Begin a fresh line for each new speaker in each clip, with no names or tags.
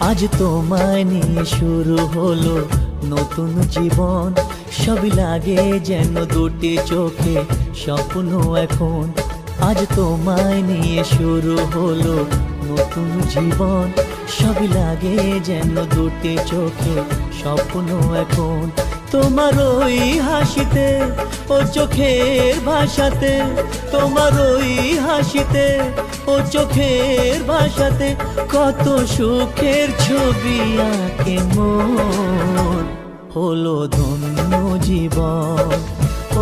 আজ তোমায় নিয়ে শুরু হলো নতুন জীবন, সবই লাগে যেন দুটি চোখে স্বপ্ন এখন। আজ তোমায় নিয়ে শুরু হলো নতুন জীবন, সবই লাগে যেন দুটি চোখে স্বপ্ন এখন। তোমার ওই হাসিতে ও চোখের ভাষাতে, তোমার ওই হাসিতে ও চোখের ভাষাতে কত সুখের ছবি আঁকে মন। হলো ধন্য জীবন,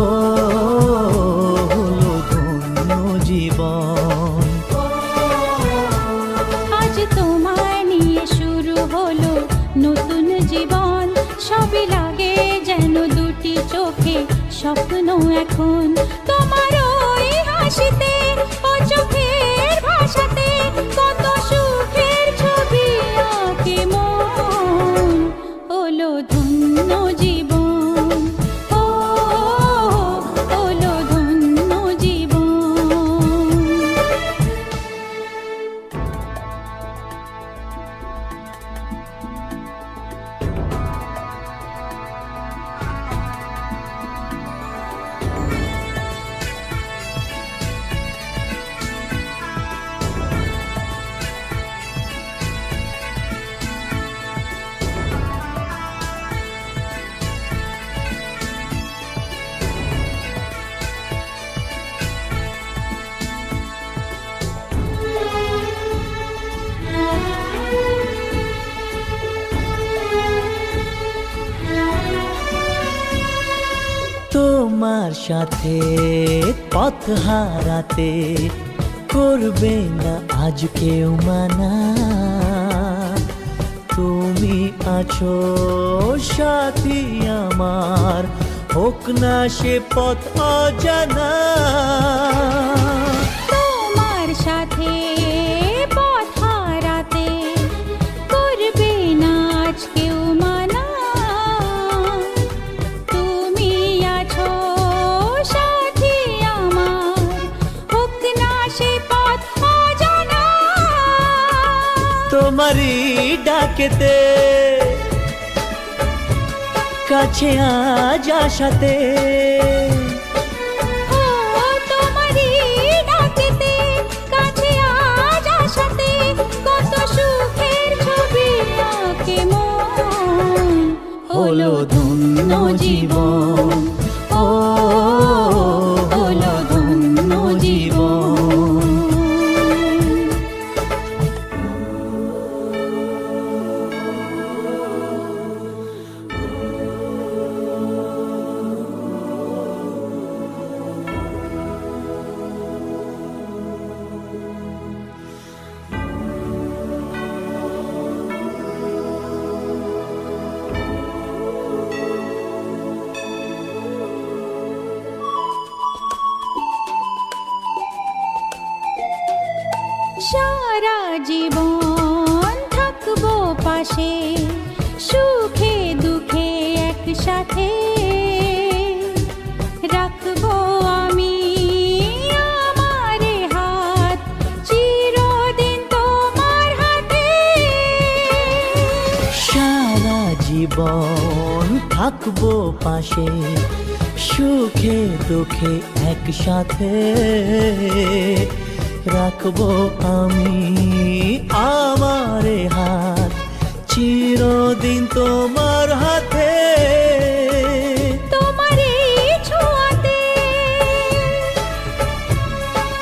ও হলো ধন্য জীবন।
আজ তোমায় নিয়ে শুরু হলো নতুন জীবন, সবই লাগে যেন দুটি চোখে স্বপ্ন এখন। তোমার ওই হাসিতে ও চোখের ভাষাতে কত সুখের ছবি আঁকে মন। হলো ধন্য জীবন, ও হলো ধন্য জীবন।
তোমার সাথে পথ হারাতে করবে না আজ কেউ মানা। তুমি আছো সাথী আমার, হোক না সে পথ অজানা।
তোমার সাথে পথ হারাতে করবে না আজ কেউ মানা। তুমি আছো সাথী আমার, হোক না সে পথ অজানা।
তোমারই ডাকেতে কাছে আজ আসাতে,
তোমারই ডাকেতে কাছে আজ আসাতে কত সুখের ছবি আঁকে মন।
হলো ধন্য জীবন, ও হলো ধন্য জীবন।
সারা জীবন থাকবো পাশে, সুখে দুঃখে একসাথে রাখবো আমি আমার হাত চিরদিন তোমার হাতে।
সারা জীবন থাকবো পাশে, সুখে দুঃখে একসাথে রাখবো আমি আমার হাত চিরদিন তোমার হাতে।
তোমার এই ছোঁয়াতে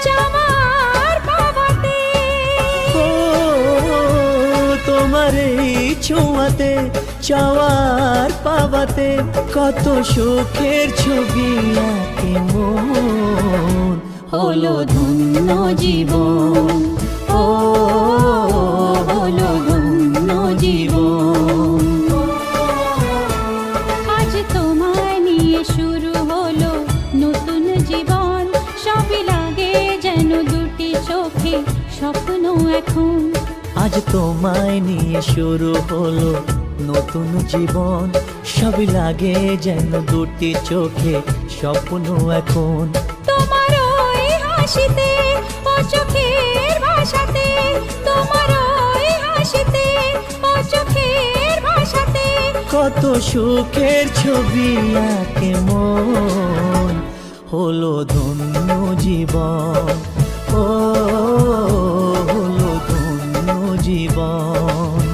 চাওয়ার পাওয়াতে,
ও তোমার এই ছোঁয়াতে চাওয়ার পাওয়াতে কত সুখের ছবি আঁকে মন। হলো ধন্য জীবন, ও হলো ধন্য জীবন।
আজ তোমায় নিয়ে শুরু হলো নতুন জীবন, সবই লাগে যেন দুটি চোখে স্বপ্ন এখন।
আজ তোমায় নিয়ে শুরু হলো নতুন জীবন, সবই লাগে যেন দুটি চোখে স্বপ্ন এখন।
তোমার ওই হাসিতে ও চোখের ভাষাতে, তোমার ওই হাসিতে ও
কত সুখের ছবি আঁকে মন, হলো ধন্য জীবন। ও হলো ধন্য জীবন।